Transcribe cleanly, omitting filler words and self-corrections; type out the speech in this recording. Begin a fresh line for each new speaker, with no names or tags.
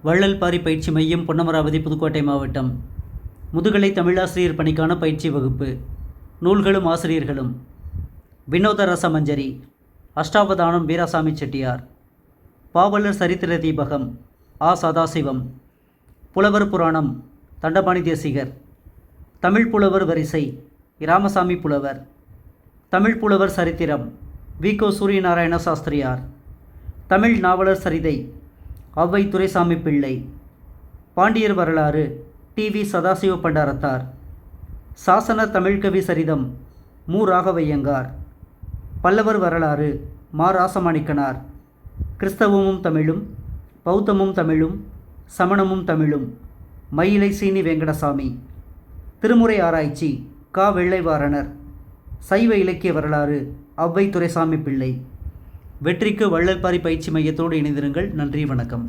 வள்ளல் பாரி பயிற்சி மையம், பொன்னமராவதி, புதுக்கோட்டை மாவட்டம். முதுகலை தமிழாசிரியர் பணிக்கான பயிற்சி வகுப்பு. நூல்களும் ஆசிரியர்களும்: வினோத ரசமஞ்சரி, அஷ்டாவதானம் வீராசாமி செட்டியார், பாவலர் சரித்திர தீபகம் ஆ. சதாசிவம், புலவர் புராணம் தண்டபாணி தேசிகர், தமிழ் புலவர் வரிசை இராமசாமி புலவர், தமிழ் புலவர் சரித்திரம் வி. கோ. சூரியநாராயண சாஸ்திரியார், தமிழ் நாவலர் சரிதை ஔவை துரைசாமி பிள்ளை, பாண்டியர் வரலாறு டி. வி. சதாசிவ பண்டாரத்தார், சாசன தமிழ்கவி சரிதம் மு. ராகவையங்கார், பல்லவர் வரலாறு மா. ராசமாணிக்கனார், கிறிஸ்தவமும் தமிழும், பௌத்தமும் தமிழும், சமணமும் தமிழும் மயிலை சீனி வெங்கடசாமி, திருமுறை ஆராய்ச்சி கா. வெள்ளைவாரணர், சைவ இலக்கிய வரலாறு ஔவை துரைசாமி பிள்ளை. வெற்றிக்கு வள்ளல் பாரி பயிற்சி மையத்தோடு இணைந்திருங்கள். நன்றி, வணக்கம்.